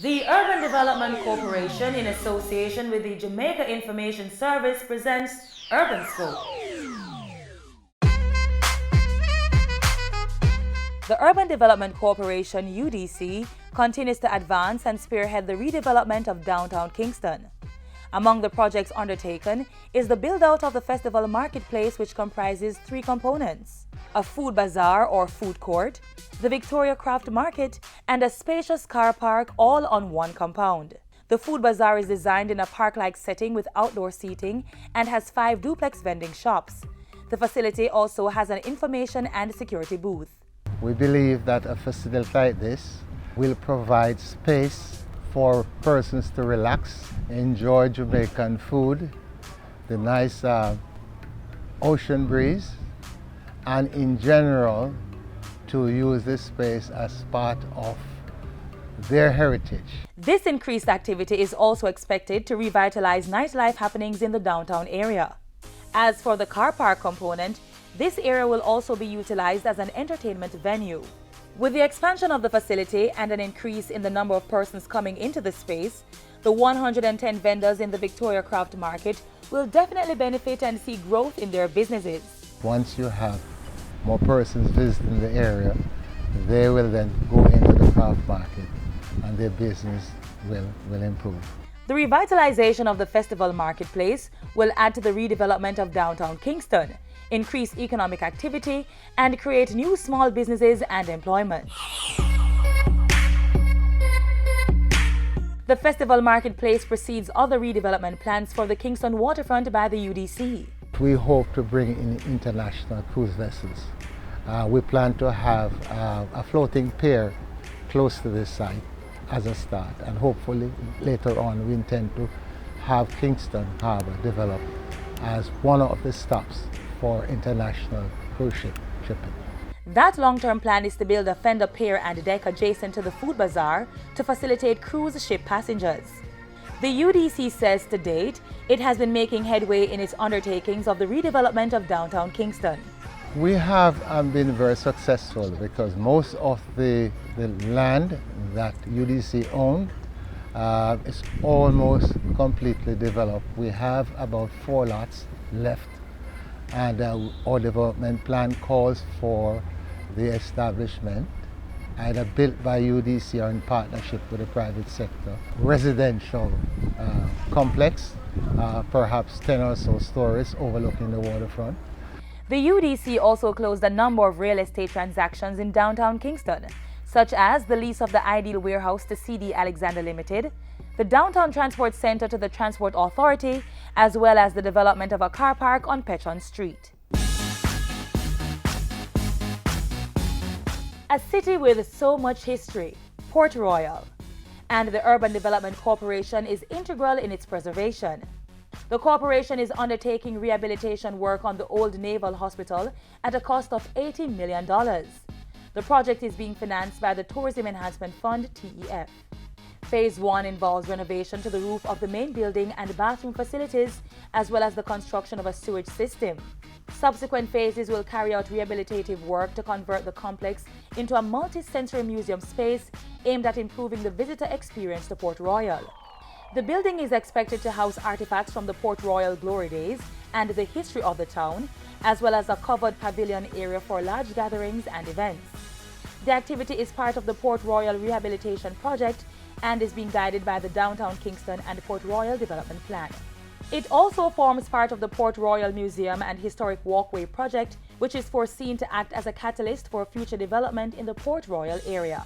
The Urban Development Corporation, in association with the Jamaica Information Service, presents Urban Scope. The Urban Development Corporation, UDC, continues to advance and spearhead the redevelopment of downtown Kingston. Among the projects undertaken is the build-out of the festival marketplace, which comprises three components: a food bazaar or food court, the Victoria Craft Market, and a spacious car park, all on one compound. The food bazaar is designed in a park-like setting with outdoor seating and has 5 duplex vending shops. The facility also has an information and security booth. We believe that a facility like this will provide space for persons to relax, enjoy Jamaican food, the nice ocean breeze, and in general to use this space as part of their heritage. This increased activity is also expected to revitalize nightlife happenings in the downtown area. As for the car park component, this area will also be utilized as an entertainment venue. With the expansion of the facility and an increase in the number of persons coming into the space, the 110 vendors in the Victoria Craft Market will definitely benefit and see growth in their businesses. Once you have more persons visiting the area, they will then go into the craft market and their business will improve. The revitalization of the festival marketplace will add to the redevelopment of downtown Kingston, increase economic activity, and create new small businesses and employment. The festival marketplace precedes other redevelopment plans for the Kingston waterfront by the UDC. We hope to bring in international cruise vessels. We plan to have a floating pier close to this site as a start, and hopefully later on we intend to have Kingston Harbour developed as one of the stops for international cruise shipping. That long-term plan is to build a fender pier and deck adjacent to the food bazaar to facilitate cruise ship passengers. The UDC says to date, it has been making headway in its undertakings of the redevelopment of downtown Kingston. We have been very successful because most of the land that UDC owned is almost completely developed. We have about 4 lots left, and our development plan calls for the establishment, either built by UDC or in partnership with the private sector, residential complex, perhaps 10 or so stories overlooking the waterfront. The UDC also closed a number of real estate transactions in downtown Kingston, such as the lease of the Ideal Warehouse to CD Alexander Limited, the Downtown Transport Center to the Transport Authority, as well as the development of a car park on Petron Street. A city with so much history, Port Royal, and the Urban Development Corporation is integral in its preservation. The corporation is undertaking rehabilitation work on the old Naval Hospital at a cost of $80 million. The project is being financed by the Tourism Enhancement Fund, TEF. Phase 1 involves renovation to the roof of the main building and bathroom facilities, as well as the construction of a sewage system. Subsequent phases will carry out rehabilitative work to convert the complex into a multi-sensory museum space aimed at improving the visitor experience to Port Royal. The building is expected to house artifacts from the Port Royal glory days and the history of the town, as well as a covered pavilion area for large gatherings and events. The activity is part of the Port Royal Rehabilitation Project and is being guided by the Downtown Kingston and Port Royal Development Plan. It also forms part of the Port Royal Museum and Historic Walkway Project, which is foreseen to act as a catalyst for future development in the Port Royal area.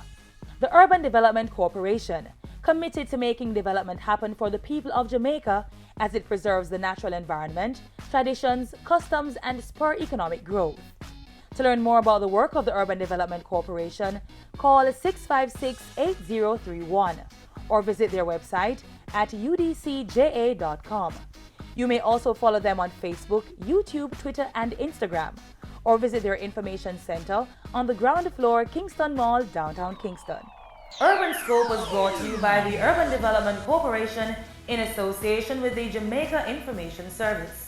The Urban Development Corporation, committed to making development happen for the people of Jamaica as it preserves the natural environment, traditions, customs, and spur economic growth. To learn more about the work of the Urban Development Corporation, call 656-8031 or visit their website at udcja.com. You may also follow them on Facebook, YouTube, Twitter, and Instagram, or visit their information center on the ground floor, Kingston Mall, downtown Kingston. Urban Scope was brought to you by the Urban Development Corporation in association with the Jamaica Information Service.